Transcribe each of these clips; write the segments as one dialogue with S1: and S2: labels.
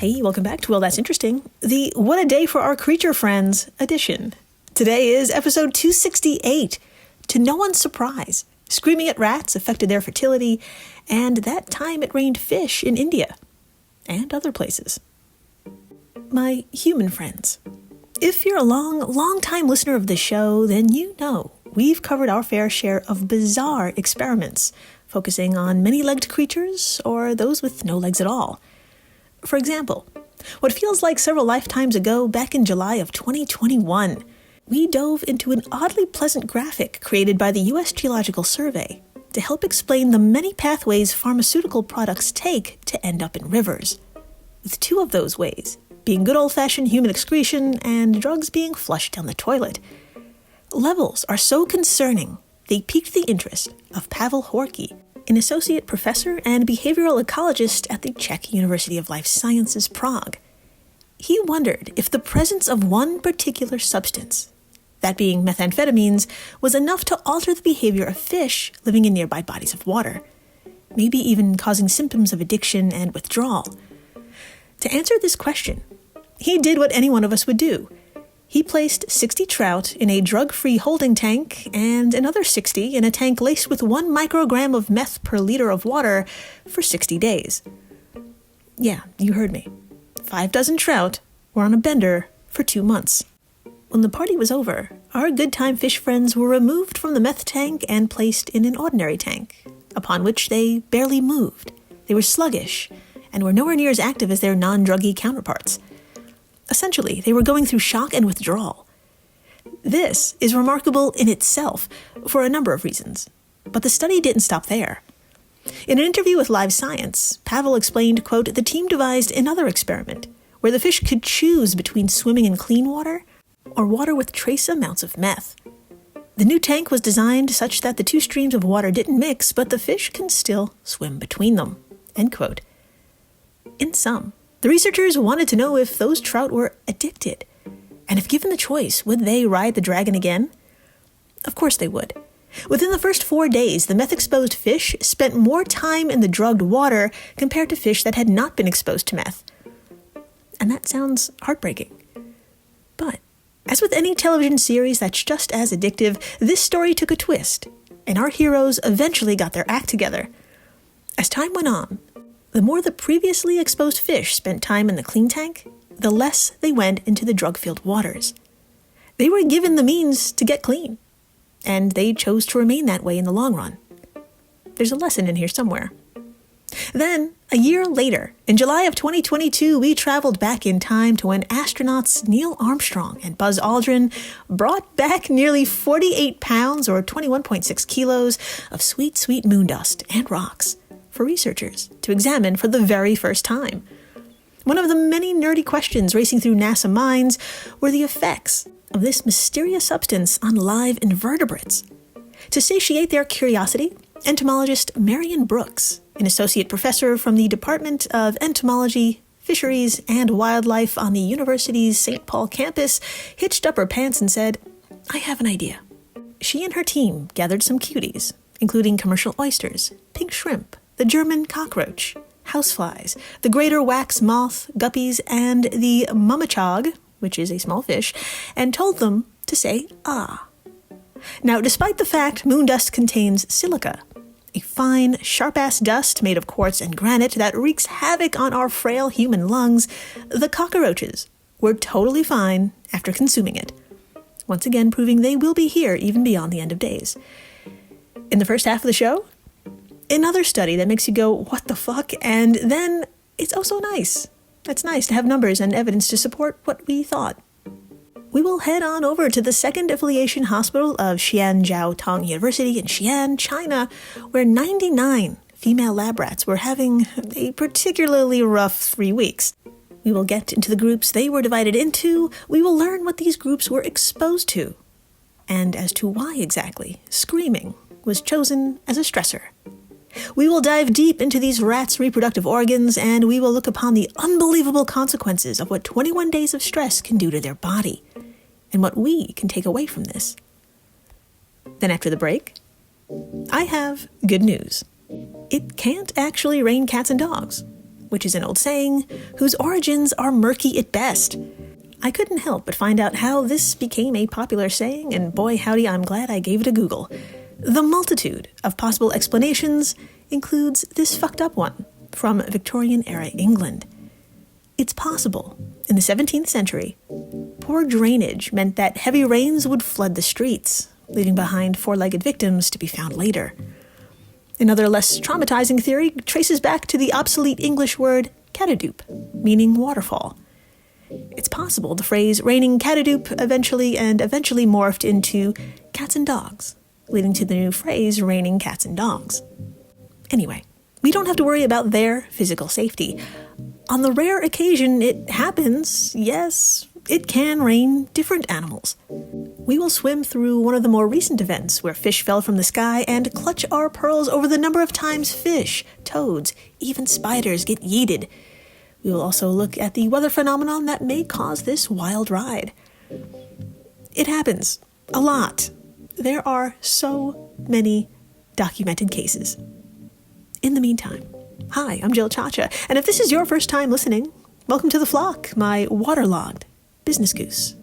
S1: Hey, welcome back to Well, That's Interesting, the What a Day for Our Creature Friends edition. Today is episode 268. To no one's surprise, screaming at rats affected their fertility, and that time it rained fish in India and other places. My human friends, if you're a long-time listener of the show, then you know we've covered our fair share of bizarre experiments, focusing on many-legged creatures or those with no legs at all. For example, what feels like several lifetimes ago, back in July of 2021, we dove into an oddly pleasant graphic created by the U.S. Geological Survey to help explain the many pathways pharmaceutical products take to end up in rivers, with two of those ways being good old-fashioned human excretion and drugs being flushed down the toilet. Levels are so concerning, they piqued the interest of Pavel Horky, an associate professor and behavioral ecologist at the Czech University of Life Sciences, Prague. He wondered if the presence of one particular substance, that being methamphetamines, was enough to alter the behavior of fish living in nearby bodies of water, maybe even causing symptoms of addiction and withdrawal. To answer this question, he did what any one of us would do. He placed 60 trout in a drug-free holding tank and another 60 in a tank laced with 1 microgram of meth per liter of water for 60 days. Yeah, you heard me. 5 dozen trout were on a bender for 2 months. When the party was over, our good-time fish friends were removed from the meth tank and placed in an ordinary tank, upon which they barely moved. They were sluggish and were nowhere near as active as their non-druggy counterparts. Essentially, they were going through shock and withdrawal. This is remarkable in itself for a number of reasons, but the study didn't stop there. In an interview with Live Science, Pavel explained, quote, the team devised another experiment where the fish could choose between swimming in clean water or water with trace amounts of meth. The new tank was designed such that the two streams of water didn't mix, but the fish can still swim between them, end quote. In sum, the researchers wanted to know if those trout were addicted, and if given the choice, would they ride the dragon again? Of course they would. Within the first 4 days, the meth-exposed fish spent more time in the drugged water compared to fish that had not been exposed to meth. And that sounds heartbreaking. But, as with any television series that's just as addictive, this story took a twist, and our heroes eventually got their act together. As time went on, the more the previously exposed fish spent time in the clean tank, the less they went into the drug-filled waters. They were given the means to get clean, and they chose to remain that way in the long run. There's a lesson in here somewhere. Then, a year later, in July of 2022, we traveled back in time to when astronauts Neil Armstrong and Buzz Aldrin brought back nearly 48 pounds or 21.6 kilos of sweet, sweet moon dust and rocks for researchers to examine for the very first time. One of the many nerdy questions racing through NASA minds were the effects of this mysterious substance on live invertebrates. To satiate their curiosity, entomologist Marion Brooks, an associate professor from the Department of Entomology, Fisheries, and Wildlife on the university's St. Paul campus, hitched up her pants and said, I have an idea. She and her team gathered some cuties, including commercial oysters, pink shrimp, the German cockroach, houseflies, the greater wax moth, guppies, and the mummichog, which is a small fish, and told them to say ah. Now, despite the fact moon dust contains silica, a fine, sharp-ass dust made of quartz and granite that wreaks havoc on our frail human lungs, the cockroaches were totally fine after consuming it, once again proving they will be here even beyond the end of days. In the first half of the show, another study that makes you go, what the fuck? And then it's oh so nice. It's nice to have numbers and evidence to support what we thought. We will head on over to the second affiliation hospital of Xi'an Jiao Tong University in Xi'an, China, where 99 female lab rats were having a particularly rough 3 weeks. We will get into the groups they were divided into. We will learn what these groups were exposed to, and as to why exactly screaming was chosen as a stressor. We will dive deep into these rats' reproductive organs, and we will look upon the unbelievable consequences of what 21 days of stress can do to their body, and what we can take away from this. Then after the break, I have good news. It can't actually rain cats and dogs, which is an old saying whose origins are murky at best. I couldn't help but find out how this became a popular saying, and boy howdy, I'm glad I gave it a Google. The multitude of possible explanations includes this fucked up one from Victorian-era England. It's possible, in the 17th century, poor drainage meant that heavy rains would flood the streets, leaving behind four-legged victims to be found later. Another less traumatizing theory traces back to the obsolete English word catadoop, meaning waterfall. It's possible the phrase raining catadoop eventually morphed into cats and dogs, leading to the new phrase raining cats and dogs. Anyway, we don't have to worry about their physical safety. On the rare occasion it happens, yes, it can rain different animals. We will swim through one of the more recent events where fish fell from the sky and clutch our pearls over the number of times fish, toads, even spiders get yeeted. We will also look at the weather phenomenon that may cause this wild ride. It happens. A lot. There are so many documented cases. In the meantime, hi, I'm Jill Chacha, and if this is your first time listening, welcome to the flock, my waterlogged business goose.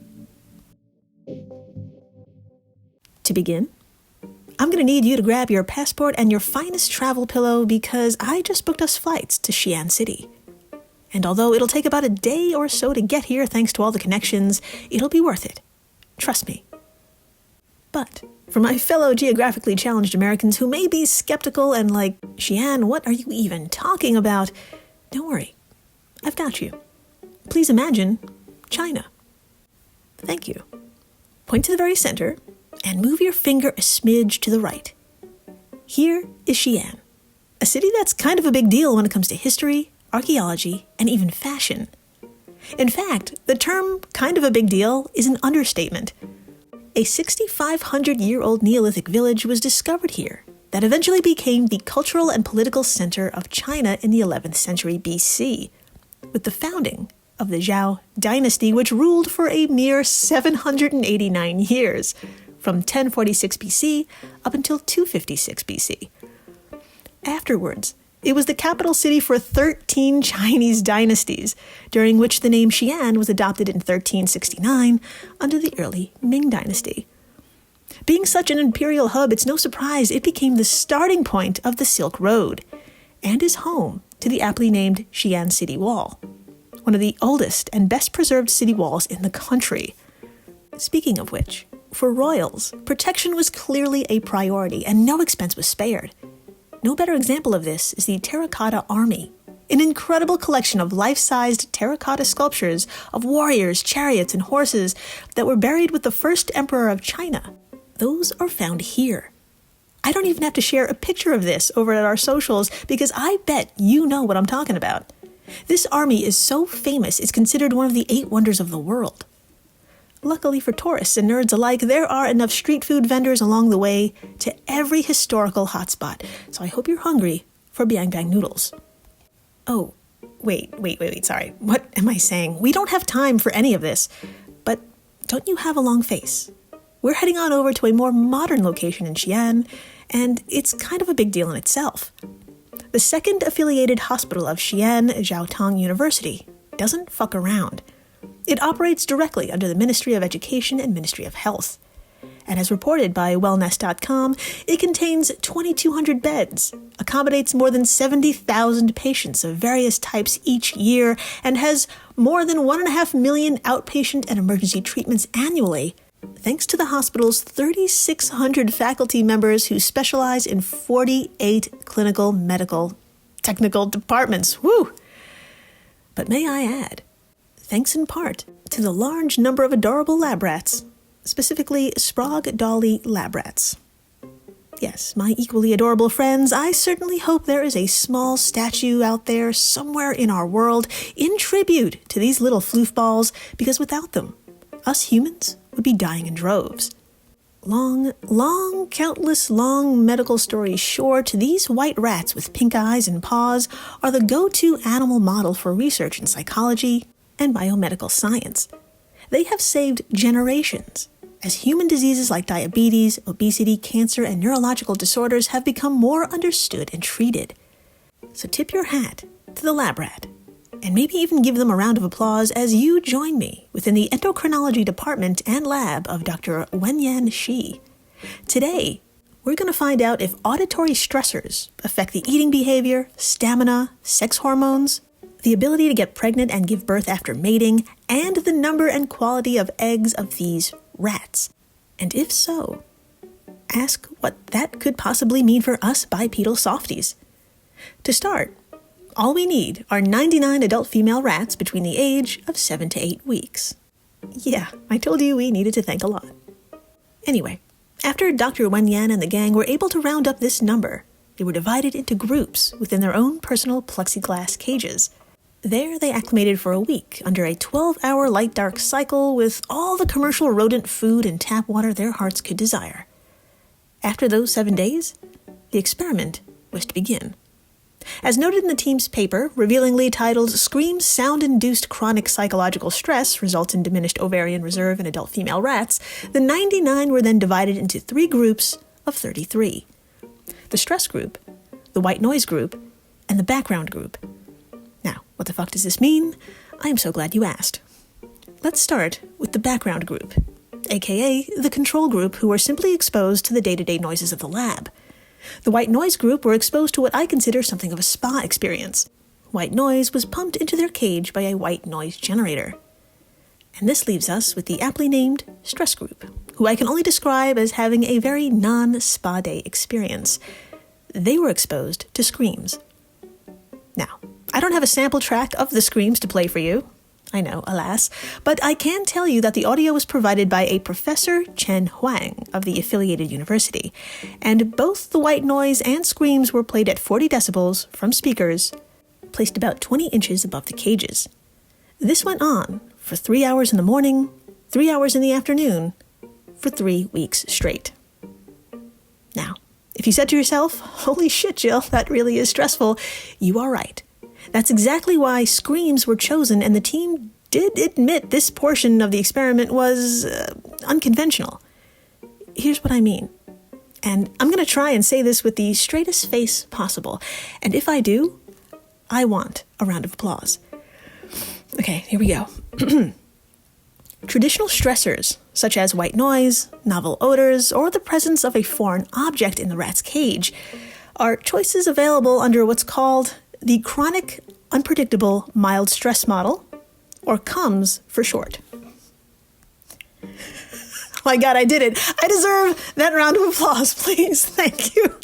S1: To begin, I'm going to need you to grab your passport and your finest travel pillow because I just booked us flights to Xi'an City. And although it'll take about a day or so to get here thanks to all the connections, it'll be worth it. Trust me. But for my fellow geographically challenged Americans who may be skeptical and like, Xi'an, what are you even talking about? Don't worry. I've got you. Please imagine China. Thank you. Point to the very center and move your finger a smidge to the right. Here is Xi'an, a city that's kind of a big deal when it comes to history, archaeology, and even fashion. In fact, the term kind of a big deal is an understatement. A 6,500-year-old Neolithic village was discovered here that eventually became the cultural and political center of China in the 11th century BC, with the founding of the Zhou dynasty, which ruled for a mere 789 years, from 1046 BC up until 256 BC. Afterwards, it was the capital city for 13 Chinese dynasties, during which the name Xi'an was adopted in 1369 under the early Ming dynasty. Being such an imperial hub, it's no surprise it became the starting point of the Silk Road, and is home to the aptly named Xi'an City Wall, one of the oldest and best preserved city walls in the country. Speaking of which, for royals, protection was clearly a priority, and no expense was spared. No better example of this is the Terracotta Army, an incredible collection of life-sized terracotta sculptures of warriors, chariots, and horses that were buried with the first emperor of China. Those are found here. I don't even have to share a picture of this over at our socials because I bet you know what I'm talking about. This army is so famous it's considered one of the 8 wonders of the world. Luckily for tourists and nerds alike, there are enough street food vendors along the way to every historical hotspot, so I hope you're hungry for Biang Bang noodles. Oh, wait, sorry. What am I saying? We don't have time for any of this, but don't you have a long face? We're heading on over to a more modern location in Xi'an, and it's kind of a big deal in itself. The second affiliated hospital of Xi'an, Jiaotong University, doesn't fuck around. It operates directly under the Ministry of Education and Ministry of Health. And as reported by wellness.com, it contains 2,200 beds, accommodates more than 70,000 patients of various types each year, and has more than 1.5 million outpatient and emergency treatments annually, thanks to the hospital's 3,600 faculty members who specialize in 48 clinical, medical, technical departments. Woo! But may I add, thanks in part to the large number of adorable lab rats, specifically Sprague Dolly lab rats. Yes, my equally adorable friends, I certainly hope there is a small statue out there somewhere in our world in tribute to these little floofballs, because without them, us humans would be dying in droves. Countless long medical stories short, these white rats with pink eyes and paws are the go-to animal model for research in psychology and biomedical science. They have saved generations, as human diseases like diabetes, obesity, cancer, and neurological disorders have become more understood and treated. So tip your hat to the lab rat, and maybe even give them a round of applause as you join me within the endocrinology department and lab of Dr. Wenyan Shi. Today, we're going to find out if auditory stressors affect the eating behavior, stamina, sex hormones, the ability to get pregnant and give birth after mating, and the number and quality of eggs of these rats. And if so, ask what that could possibly mean for us bipedal softies. To start, all we need are 99 adult female rats between the age of 7 to 8 weeks. Yeah, I told you we needed to think a lot. Anyway, after Dr. Wenyan and the gang were able to round up this number, they were divided into groups within their own personal plexiglass cages. There they acclimated for a week under a 12-hour light-dark cycle with all the commercial rodent food and tap water their hearts could desire. After those 7 days, the experiment was to begin. As noted in the team's paper, revealingly titled "Screams Sound-Induced Chronic Psychological Stress Results in Diminished Ovarian Reserve in Adult Female Rats," the 99 were then divided into 3 groups of 33. The stress group, the white noise group, and the background group. Now, what the fuck does this mean? I am so glad you asked. Let's start with the background group, aka the control group, who were simply exposed to the day-to-day noises of the lab. The white noise group were exposed to what I consider something of a spa experience. White noise was pumped into their cage by a white noise generator. And this leaves us with the aptly named stress group, who I can only describe as having a very non-spa day experience. They were exposed to screams. Now, I don't have a sample track of the screams to play for you. I know, alas, but I can tell you that the audio was provided by a Professor Chen Huang of the affiliated university, and both the white noise and screams were played at 40 decibels from speakers placed about 20 inches above the cages. This went on for 3 hours in the morning, 3 hours in the afternoon, for 3 weeks straight. Now, if you said to yourself, "Holy shit, Jill, that really is stressful," you are right. That's exactly why screams were chosen, and the team did admit this portion of the experiment was unconventional. Here's what I mean. And I'm going to try and say this with the straightest face possible. And if I do, I want a round of applause. Okay, here we go. Traditional stressors, such as white noise, novel odors, or the presence of a foreign object in the rat's cage, are choices available under what's called the Chronic Unpredictable Mild Stress Model, or CUMS for short. My God, I did it. I deserve that round of applause, please. Thank you.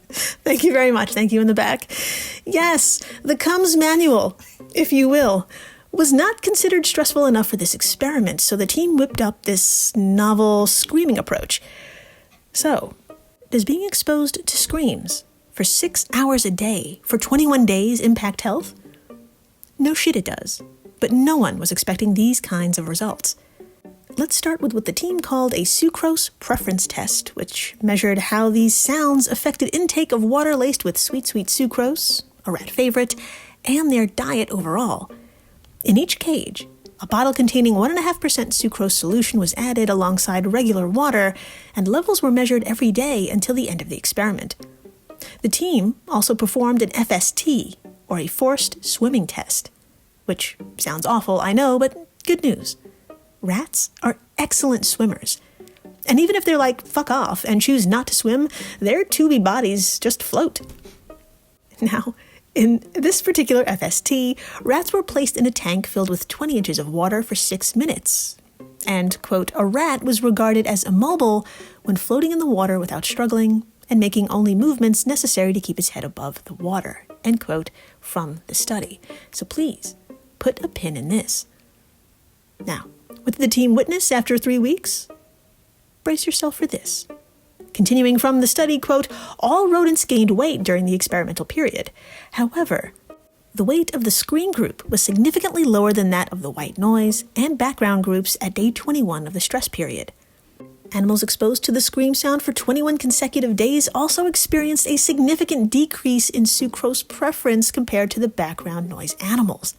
S1: Thank you very much. Thank you in the back. Yes, the CUMS manual, if you will, was not considered stressful enough for this experiment, so the team whipped up this novel screaming approach. So, does being exposed to screams for 6 hours a day for 21 days impact health? No shit it does, but no one was expecting these kinds of results. Let's start with what the team called a sucrose preference test, which measured how these sounds affected intake of water laced with sweet sucrose, a rat favorite, and their diet overall. In each cage, a bottle containing 1.5% sucrose solution was added alongside regular water, and levels were measured every day until the end of the experiment. The team also performed an FST, or a forced swimming test, which sounds awful, I know, but good news. Rats are excellent swimmers. And even if they're like, fuck off, and choose not to swim, their tubey bodies just float. Now, in this particular FST, rats were placed in a tank filled with 20 inches of water for 6 minutes. And, quote, a rat was regarded as immobile when floating in the water without struggling and making only movements necessary to keep its head above the water, end quote, from the study. So please, put a pin in this. Now, what did the team witness after 3 weeks? Brace yourself for this. Continuing from the study, quote, all rodents gained weight during the experimental period. However, the weight of the screen group was significantly lower than that of the white noise and background groups at day 21 of the stress period. Animals exposed to the scream sound for 21 consecutive days also experienced a significant decrease in sucrose preference compared to the background noise animals.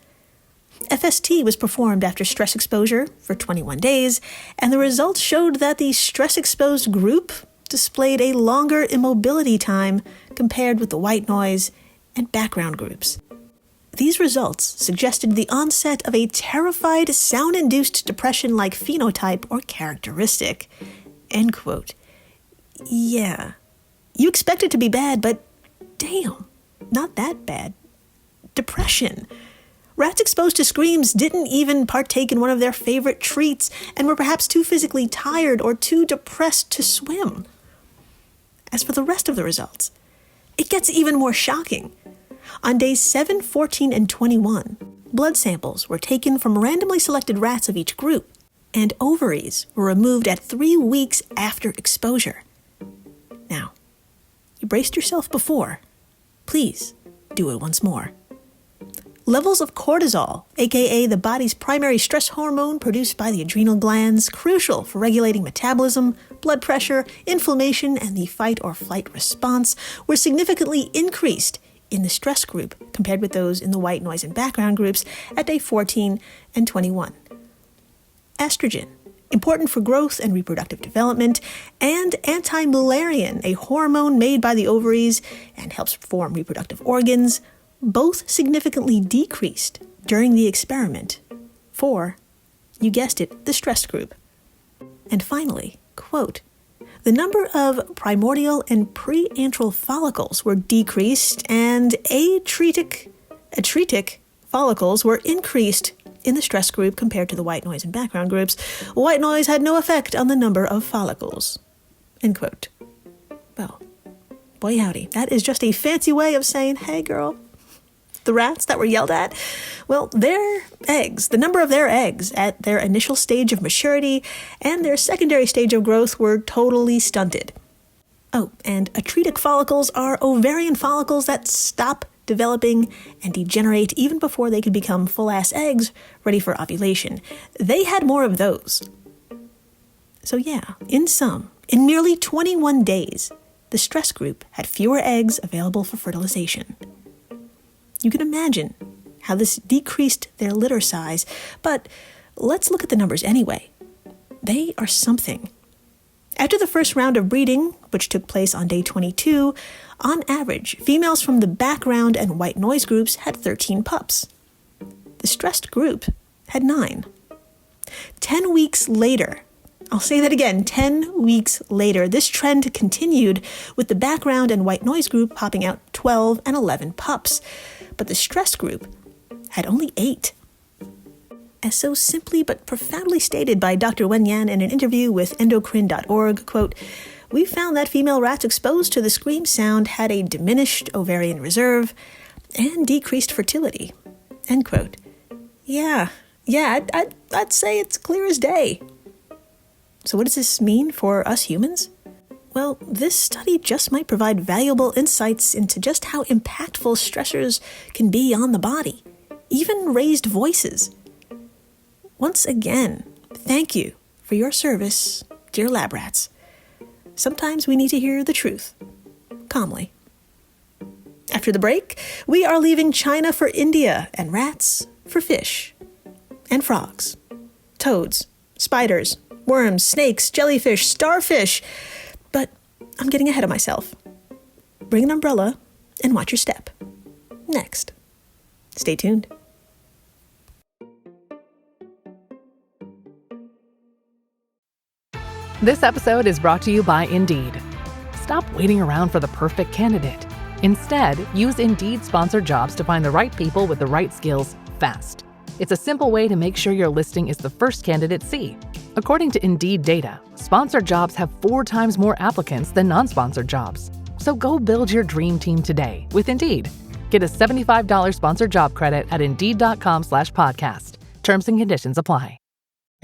S1: FST was performed after stress exposure for 21 days, and the results showed that the stress-exposed group displayed a longer immobility time compared with the white noise and background groups. These results suggested the onset of a terrified, sound-induced depression-like phenotype or characteristic. End quote. Yeah. You expect it to be bad, but damn, not that bad. Depression. Rats exposed to screams didn't even partake in one of their favorite treats and were perhaps too physically tired or too depressed to swim. As for the rest of the results, it gets even more shocking. On days 7, 14, and 21, blood samples were taken from randomly selected rats of each group, and ovaries were removed at 3 weeks after exposure. Now, you braced yourself before. Please do it once more. Levels of cortisol, aka the body's primary stress hormone produced by the adrenal glands, crucial for regulating metabolism, blood pressure, inflammation, and the fight or flight response, were significantly increased in the stress group compared with those in the white noise and background groups at day 14 and 21. Estrogen, important for growth and reproductive development, and anti-mullerian, a hormone made by the ovaries and helps form reproductive organs, both significantly decreased during the experiment for, you guessed it, the stress group. And finally, quote, the number of primordial and preantral follicles were decreased and atretic follicles were increased in the stress group compared to the white noise and background groups. White noise had no effect on the number of follicles. End quote. Well, boy howdy, that is just a fancy way of saying, hey girl, the rats that were yelled at, well, their eggs, the number of their eggs at their initial stage of maturity and their secondary stage of growth were totally stunted. Oh, and atretic follicles are ovarian follicles that stop developing and degenerate even before they could become full-ass eggs ready for ovulation. They had more of those. So yeah, in sum, in merely 21 days, the stress group had fewer eggs available for fertilization. You can imagine how this decreased their litter size, but let's look at the numbers anyway. They are something. After the first round of breeding, which took place on day 22, on average, females from the background and white noise groups had 13 pups. The stressed group had 9. 10 weeks later, I'll say that again, 10 weeks later, this trend continued with the background and white noise group popping out 12 and 11 pups. But the stress group had only 8. As so simply but profoundly stated by Dr. Wen Yan in an interview with endocrine.org, quote, we found that female rats exposed to the scream sound had a diminished ovarian reserve and decreased fertility, end quote. Yeah, I'd say it's clear as day. So what does this mean for us humans? Well, this study just might provide valuable insights into just how impactful stressors can be on the body, even raised voices. Once again, thank you for your service, dear lab rats. Sometimes we need to hear the truth, calmly. After the break, we are leaving China for India and rats for fish and frogs, toads, spiders, worms, snakes, jellyfish, starfish. But I'm getting ahead of myself. Bring an umbrella and watch your step. Next. Stay tuned.
S2: This episode is brought to you by Indeed. Stop waiting around for the perfect candidate. Instead, use Indeed sponsored jobs to find the right people with the right skills fast. It's a simple way to make sure your listing is the first candidates see. According to Indeed data, sponsored jobs have 4 times more applicants than non-sponsored jobs. So go build your dream team today with Indeed. Get a $75 sponsored job credit at Indeed.com/podcast. Terms and conditions apply.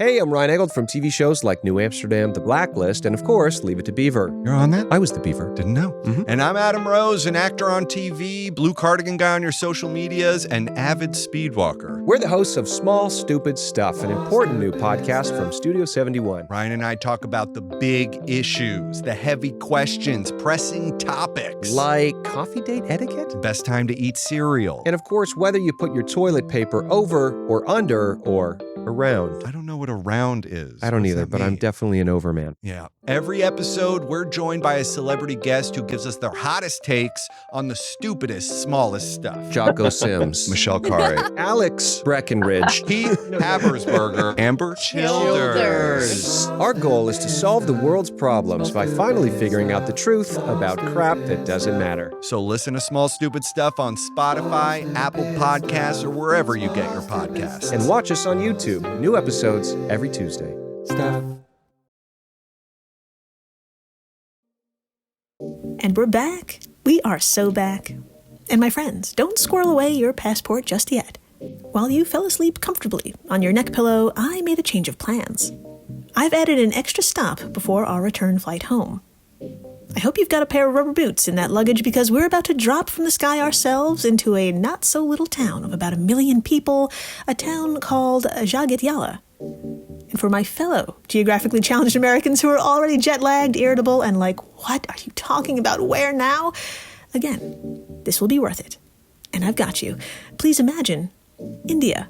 S3: Hey, I'm Ryan Eggold from TV shows like New Amsterdam, The Blacklist, and of course, Leave It to Beaver.
S4: You're on that?
S3: I was the Beaver.
S4: Didn't know.
S3: Mm-hmm.
S4: And I'm Adam Rose, an actor on TV, blue cardigan guy on your social medias, and avid speedwalker.
S3: We're the hosts of Small Stupid Stuff, an important new podcast from Studio 71.
S4: Ryan and I talk about the big issues, the heavy questions, pressing topics.
S3: Like coffee date etiquette?
S4: Best time to eat cereal.
S3: And of course, whether you put your toilet paper over or under or Around.
S4: I don't know what around is.
S3: I don't
S4: What's
S3: either,
S4: that
S3: but I'm
S4: mean?
S3: definitely an overman.
S4: Yeah. Every episode, we're joined by a celebrity guest who gives us their hottest takes on the stupidest, smallest stuff.
S3: Jocko Sims.
S4: Michelle Carey.
S3: Alex Breckenridge.
S4: Keith Habersberger. Amber Childers.
S3: Our goal is to solve the world's problems by finally figuring out the truth about crap that doesn't matter.
S4: So listen to Small Stupid Stuff on Spotify, Apple Podcasts, or wherever you get your podcasts.
S3: And watch us on YouTube. New episodes every Tuesday.
S1: And we're back. We are so back. And my friends, don't squirrel away your passport just yet. While you fell asleep comfortably on your neck pillow, I made a change of plans. I've added an extra stop before our return flight home. I hope you've got a pair of rubber boots in that luggage because we're about to drop from the sky ourselves into a not-so-little town of about 1 million people, a town called Jagityala. And for my fellow geographically challenged Americans who are already jet-lagged, irritable, and like, what are you talking about? Where now? Again, this will be worth it. And I've got you. Please imagine India.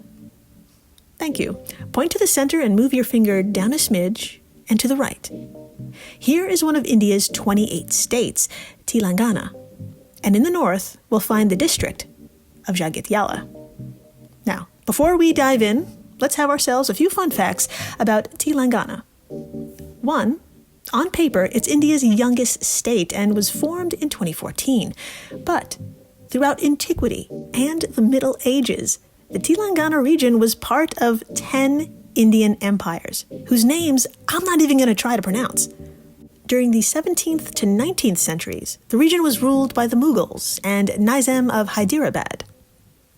S1: Thank you. Point to the center and move your finger down a smidge and to the right. Here is one of India's 28 states, Telangana. And in the north, we'll find the district of Jagityala. Now, before we dive in, let's have ourselves a few fun facts about Telangana. 1. On paper, it's India's youngest state and was formed in 2014. But throughout antiquity and the Middle Ages, the Telangana region was part of 10 Indian empires, whose names I'm not even going to try to pronounce. During the 17th to 19th centuries, the region was ruled by the Mughals and Nizam of Hyderabad.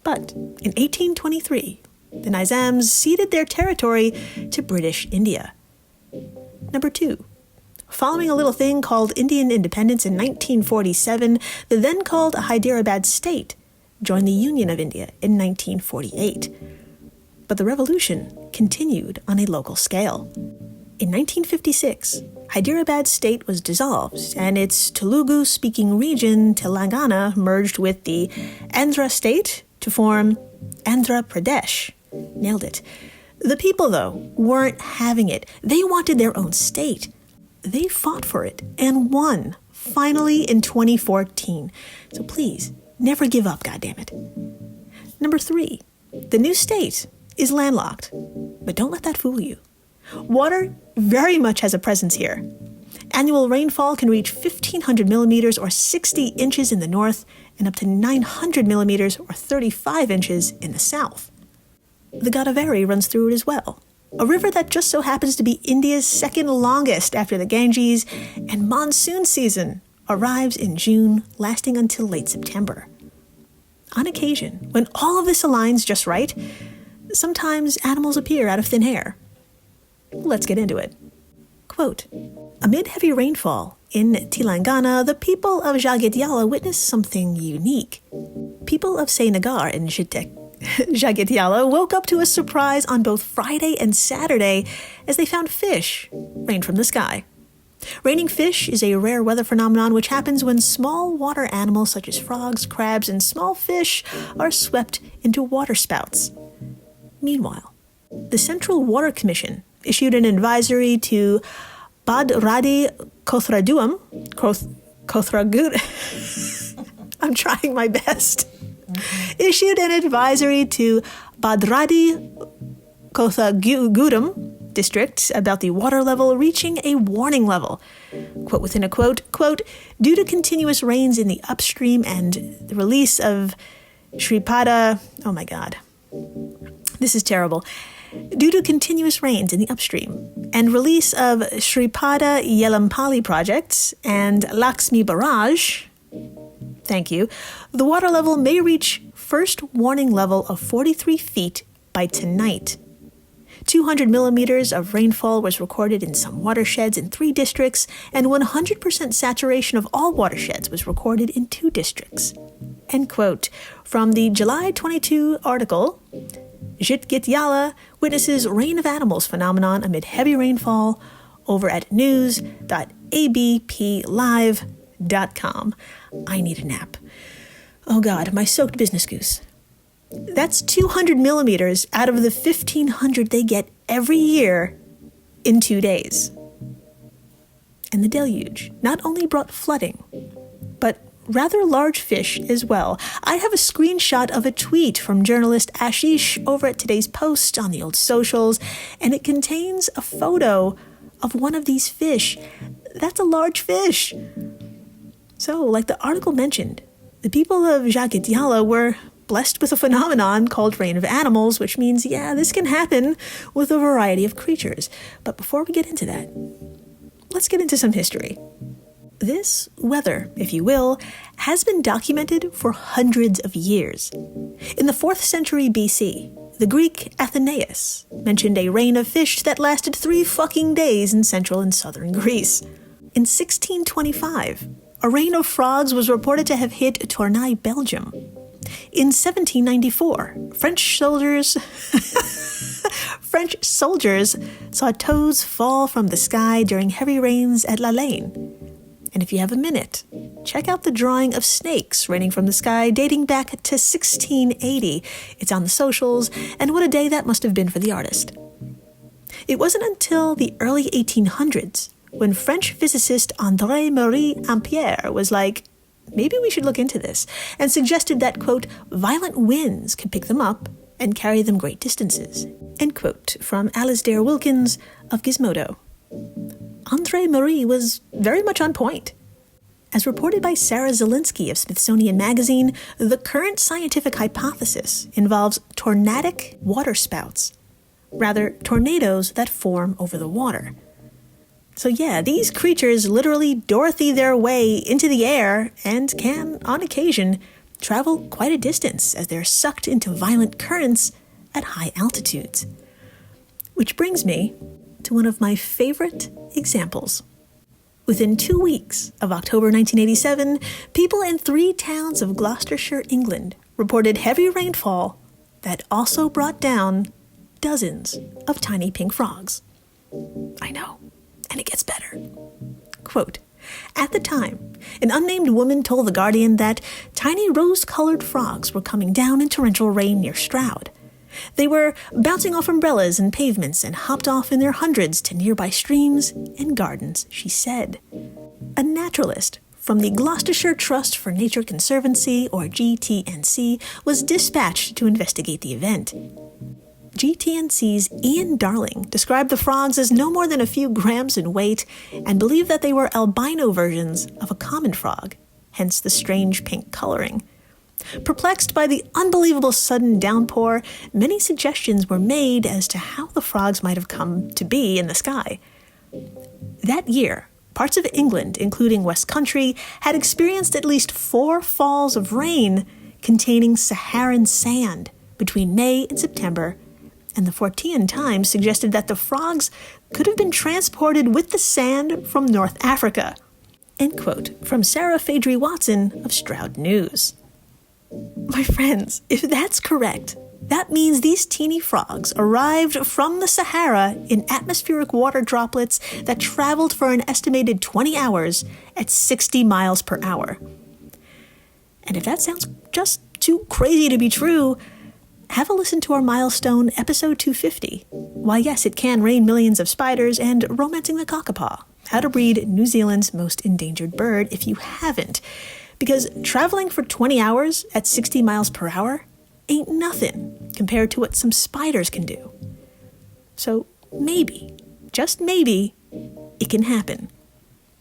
S1: But in 1823, the Nizams ceded their territory to British India. Number 2. Following a little thing called Indian independence in 1947, the then called Hyderabad state joined the Union of India in 1948. But the revolution continued on a local scale. In 1956, Hyderabad state was dissolved, and its Telugu-speaking region, Telangana, merged with the Andhra state to form Andhra Pradesh. Nailed it. The people, though, weren't having it. They wanted their own state. They fought for it and won, finally in 2014. So please, never give up, goddammit. Number 3, the new state is landlocked. But don't let that fool you. Water very much has a presence here. Annual rainfall can reach 1,500 millimeters or 60 inches in the north and up to 900 millimeters or 35 inches in the south. The Godavari runs through it as well, a river that just so happens to be India's second longest after the Ganges, and monsoon season arrives in June, lasting until late September. On occasion, when all of this aligns just right, sometimes animals appear out of thin air. Let's get into it. Quote, amid heavy rainfall in Telangana, the people of Jagityala witnessed something unique. People of Srinagar in Jagityala woke up to a surprise on both Friday and Saturday as they found fish rain from the sky. Raining fish is a rare weather phenomenon which happens when small water animals such as frogs, crabs, and small fish are swept into waterspouts. Meanwhile, the Central Water Commission issued an advisory to Bhadradi Kothraduam, I'm trying my best. Issued an advisory to Bhadradi Kothagudam district about the water level reaching a warning level. Quote within a quote, due to continuous rains in the upstream and the release of Shripada, oh my God, this is terrible. Due to continuous rains in the upstream and release of Shripada Yelampali projects and Lakshmi Barrage, thank you, the water level may reach first warning level of 43 feet by tonight. 200 millimeters of rainfall was recorded in some watersheds in 3 districts, and 100% saturation of all watersheds was recorded in 2 districts. End quote. From the July 22 article, Jagityala witnesses rain of animals phenomenon amid heavy rainfall, over at news.abplive.com. I need a nap. Oh God, my soaked business goose. That's 200 millimeters out of the 1,500 they get every year in 2 days. And the deluge not only brought flooding, but rather large fish as well. I have a screenshot of a tweet from journalist Ashish over at today's post on the old socials, and it contains a photo of one of these fish. That's a large fish. So, like the article mentioned, the people of Jagadyala were blessed with a phenomenon called rain of animals, which means, yeah, this can happen with a variety of creatures. But before we get into that, let's get into some history. This weather, if you will, has been documented for hundreds of years. In the 4th century BC, the Greek Athenaeus mentioned a rain of fish that lasted 3 fucking days in central and southern Greece. In 1625, a rain of frogs was reported to have hit Tournai, Belgium. In 1794, French soldiers saw toads fall from the sky during heavy rains at La Lane. And if you have a minute, check out the drawing of snakes raining from the sky dating back to 1680. It's on the socials, and what a day that must have been for the artist. It wasn't until the early 1800s when French physicist André-Marie Ampère was like, maybe we should look into this, and suggested that, quote, violent winds could pick them up and carry them great distances, end quote, from Alasdair Wilkins of Gizmodo. André-Marie was very much on point. As reported by Sarah Zielinski of Smithsonian Magazine, the current scientific hypothesis involves tornadic waterspouts, rather tornadoes that form over the water. So yeah, these creatures literally Dorothy their way into the air and can, on occasion, travel quite a distance as they're sucked into violent currents at high altitudes. Which brings me to one of my favorite examples. Within 2 weeks of October 1987, people in 3 towns of Gloucestershire, England, reported heavy rainfall that also brought down dozens of tiny pink frogs. I know, and it gets better. Quote, at the time, an unnamed woman told The Guardian that tiny rose-colored frogs were coming down in torrential rain near Stroud. They were bouncing off umbrellas and pavements and hopped off in their hundreds to nearby streams and gardens, she said. A naturalist from the Gloucestershire Trust for Nature Conservancy, or GTNC, was dispatched to investigate the event. GTNC's Ian Darling described the frogs as no more than a few grams in weight and believed that they were albino versions of a common frog, hence the strange pink coloring. Perplexed by the unbelievable sudden downpour, many suggestions were made as to how the frogs might have come to be in the sky. That year, parts of England, including West Country, had experienced at least 4 falls of rain containing Saharan sand between May and September, and the Fortean Times suggested that the frogs could have been transported with the sand from North Africa. End quote, from Sarah Fadry Watson of Stroud News. My friends, if that's correct, that means these teeny frogs arrived from the Sahara in atmospheric water droplets that traveled for an estimated 20 hours at 60 miles per hour. And if that sounds just too crazy to be true, have a listen to our milestone episode 250. Why, yes, it can rain millions of spiders, and Romancing the Kakapaw, how to breed New Zealand's most endangered bird, if you haven't. Because traveling for 20 hours at 60 miles per hour ain't nothing compared to what some spiders can do. So maybe, just maybe, it can happen.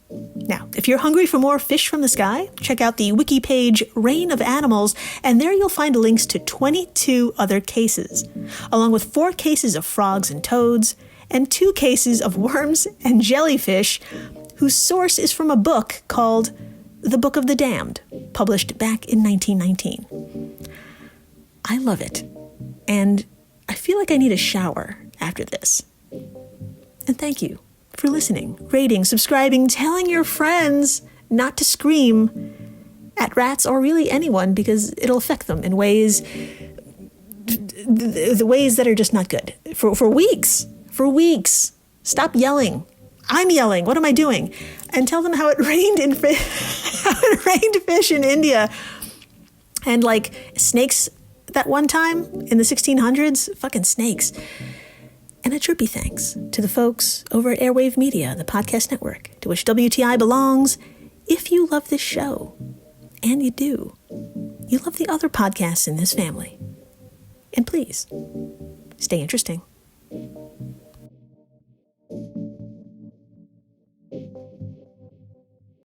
S1: Now, if you're hungry for more fish from the sky, check out the wiki page Rain of Animals, and there you'll find links to 22 other cases, along with 4 cases of frogs and toads, and 2 cases of worms and jellyfish, whose source is from a book called The Book of the Damned, published back in 1919. I love it, and I feel like I need a shower after this. And thank you for listening, rating, subscribing, telling your friends not to scream at rats or really anyone, because it'll affect them in ways, the ways that are just not good. For weeks. Stop yelling. I'm yelling. What am I doing? And tell them how it rained fish in India, and like snakes that one time in the 1600s? Fucking snakes. And a trippy thanks to the folks over at Airwave Media, the podcast network, to which WTI belongs. If you love this show, and you do, you love the other podcasts in this family. And please, stay interesting.